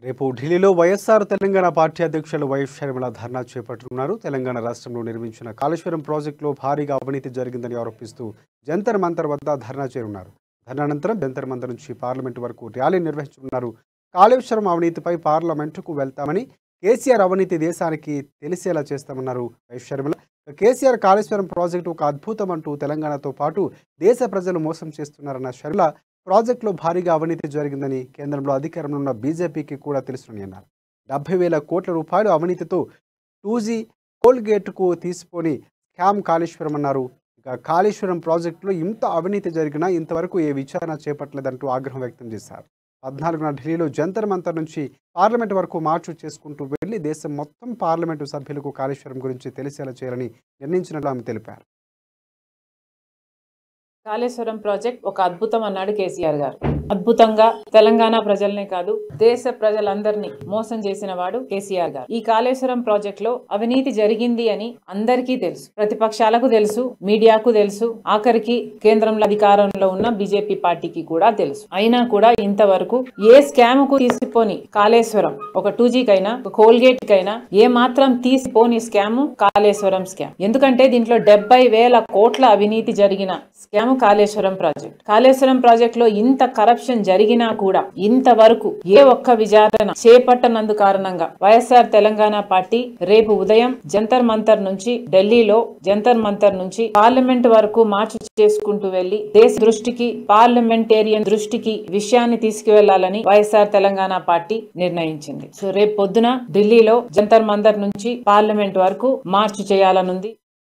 రేపు ఢిల్లీలో వైఎస్ఆర్ తెలంగాణ పార్టీ అధ్యక్షులు వైఎస్ షర్మిల ధర్నా చేపట్టనున్నారు. తెలంగాణ రాష్ట్రంలో నిర్మించిన కాళేశ్వరం ప్రాజెక్టులో భారీగా అవినీతి జరిగిందని ఆరోపిస్తూ జంతర్ మంతర్ వద్ద ధర్నా చేరున్నారు. ధర్నా అనంతరం జంతర్ మంతర్ నుంచి పార్లమెంటు వరకు ర్యాలీ నిర్వహించనున్నారు. కాళేశ్వరం అవినీతిపై పార్లమెంటుకు వెళ్తామని, కేసీఆర్ అవినీతి దేశానికి తెలిసేలా చేస్తామన్నారు వైఎస్ షర్మిల. కేసీఆర్ కాళేశ్వరం ప్రాజెక్టు ఒక అద్భుతం అంటూ తెలంగాణతో పాటు దేశ ప్రజలు మోసం చేస్తున్నారన్న షర్మిల, ప్రాజెక్టులో భారీగా అవినీతి జరిగిందని కేంద్రంలో అధికారంలో ఉన్న బీజేపీకి కూడా తెలుసునని అన్నారు. 70,000 కోట్ల రూపాయలు అవినీతితో 2G కోల్గేట్కు తీసిపోని స్కామ్ కాళేశ్వరం అన్నారు. ఇక కాళేశ్వరం ప్రాజెక్టులో ఇంత అవినీతి జరిగినా ఇంతవరకు ఏ విచారణ చేపట్టలేదంటూ ఆగ్రహం వ్యక్తం చేశారు. 14న ఢిల్లీలో జంతర్ మంతర్ నుంచి పార్లమెంట్ వరకు మార్చు చేసుకుంటూ వెళ్లి దేశం మొత్తం పార్లమెంటు సభ్యులకు కాళేశ్వరం గురించి తెలిసేలా చేయాలని నిర్ణయించినట్లు ఆమె తెలిపారు. కాళేశ్వరం ప్రాజెక్ట్ ఒక అద్భుతం అన్నాడు కేసీఆర్ గారు. అద్భుతంగా తెలంగాణ ప్రజలనే కాదు దేశ ప్రజలందరినీ మోసం చేసిన వాడు కేసీఆర్ గారు. ఈ కాళేశ్వరం ప్రాజెక్ట్ లో అవినీతి జరిగింది అని అందరికీ తెలుసు, ప్రతిపక్షాలకు తెలుసు, మీడియాకు తెలుసు, ఆఖరికి కేంద్రంలో అధికారంలో ఉన్న బీజేపీ పార్టీకి కూడా తెలుసు. అయినా కూడా ఇంతవరకు ఏ స్కామ్ కు తీసిపోని కాళేశ్వరం, ఒక 2G కైనా కోల్గేట్ కైనా ఏ మాత్రం తీసిపోని స్కామ్ కాళేశ్వరం స్కామ్. ఎందుకంటే దీంట్లో 70,000 కోట్ల అవినీతి జరిగిన scam Kaleshwaram project. Kaleshwaram project లో ఇంత కరప్షన్ జరిగినా కూడా ఇంతవరకు ఏ ఒక్క విచారణ చేపట్టనందు కారణంగా వైఎస్ఆర్ తెలంగాణ పార్టీ రేపు ఉదయం జంతర్ మంతర్ నుంచి ఢిల్లీలో జంతర్ మంతర్ నుంచి పార్లమెంట్ వరకు మార్చు చేసుకుంటూ వెళ్లి దేశ దృష్టికి, పార్లమెంటేరియన్ దృష్టికి విషయాన్ని తీసుకువెళ్లాలని వైఎస్ఆర్ తెలంగాణ పార్టీ నిర్ణయించింది. సో రేపు పొద్దున ఢిల్లీలో జంతర్ మంతర్ నుంచి పార్లమెంట్ వరకు మార్చు చేయాలనుంది.